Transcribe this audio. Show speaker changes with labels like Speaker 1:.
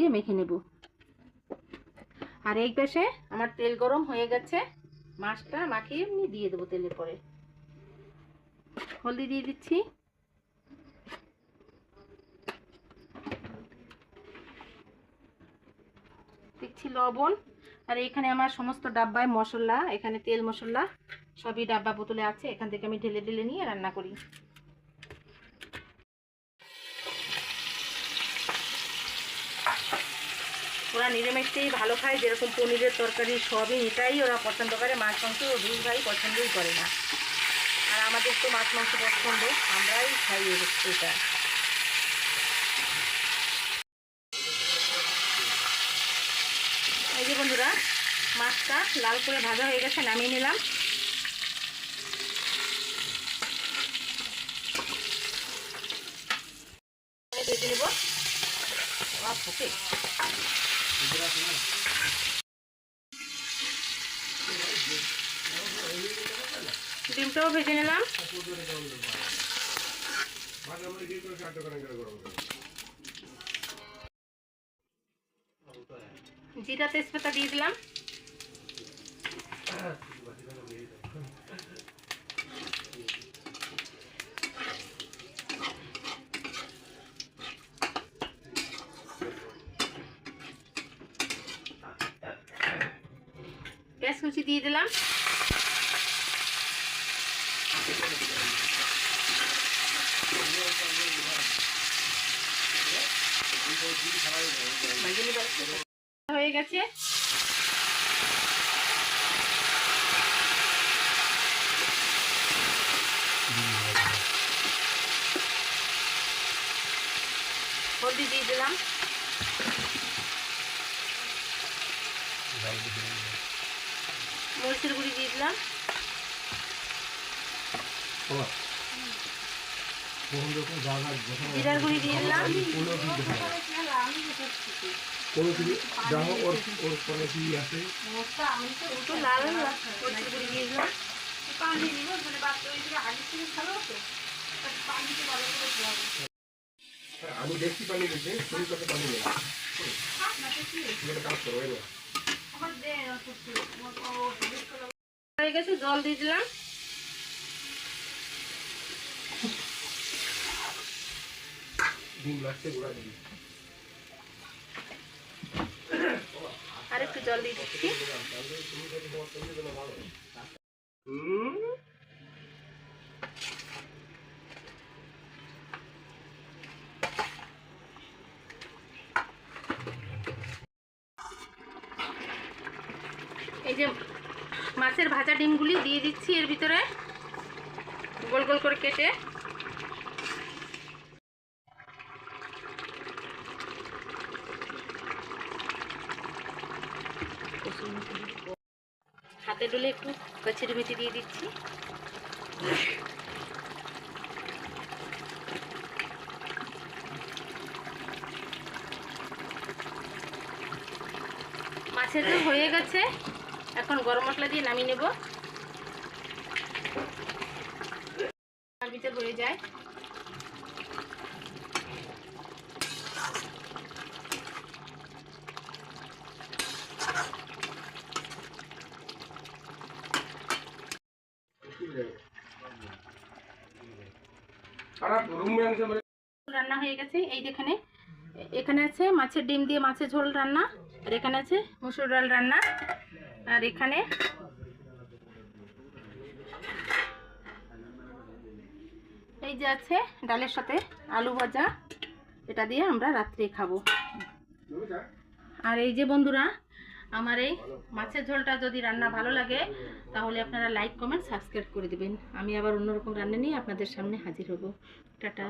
Speaker 1: দিয়ে মেখে নেব। আর এই পাশে আমার তেল গরম হয়ে গেছে, মাছটা মাখিয়ে এমনি দিয়ে দেবো তেলের পরে। হলদি দিয়ে দিচ্ছি, দিচ্ছি লবণ। আর এখানে আমার সমস্ত ডাব্বায় মশলা, এখানে তেল মশলা সবই ডাব্বা বোতলে আছে, এখান থেকে আমি ঢেলে ঢেলে নিয়ে রান্না করি। ওরা নিরামিষটাই ভালো খায়, যেরকম পনিরের তরকারি সবই, এটাই ওরা পছন্দ করে। মাছ মাংস দুই ভাই পছন্দই করে না। আর আমাদের তো মাছ মাংস পছন্দ, আমরাই খাই এটা। এই যে বন্ধুরা, মাছটা লাল করে ভাজা হয়ে গেছে, নামিয়ে নিলাম। ভেজে নেব। ডিমটাও ভেজে নিলাম। জিরা তেজপাতা দিয়ে দিলাম। পেঁয়াজ কুচি দিয়ে দিলাম। হয়ে গেছে। হলদি দিয়ে দিলাম। মরিচের গুঁড়ি দিয়ে দিলাম। জিরার গুঁড়ি দিয়ে দিলাম।
Speaker 2: আমি দেখছি পানি দিতে, তুমি কত পানি নেই কাজ করো।
Speaker 1: হয়ে গেছে, জল দিয়ে দিলাম। আর একটু জল দিয়ে দিচ্ছি। এই যে মাছের ভাজা ডিমগুলি দিয়ে দিচ্ছি এর ভিতরে, গোল গোল করে কেটে। হাতে ডলে একটু কচুরি মেথি দিয়ে দিচ্ছি। মাছের ঝোল হয়ে গেছে, এখন গরম মশলা দিয়ে নামিয়ে নেব। তার ভিতর হয়ে যায়। রান্না হয়ে গেছে। এই যেখানে এখানে আছে মাছের ডিম দিয়ে মাছের ঝোল রান্না, আর এখানে আছে মসুর ডাল রান্না, আর এখানে এই যে আছে ডালের সাথে আলু ভাজা, এটা দিয়ে আমরা রাত্রে খাবো। আর এই যে বন্ধুরা, আমার এই মাছের ঝোলটা যদি রান্না ভালো লাগে তাহলে আপনারা লাইক কমেন্ট সাবস্ক্রাইব করে দেবেন। আমি আবার অন্যরকম রান্না নিয়ে আপনাদের সামনে হাজির হব। টাটা।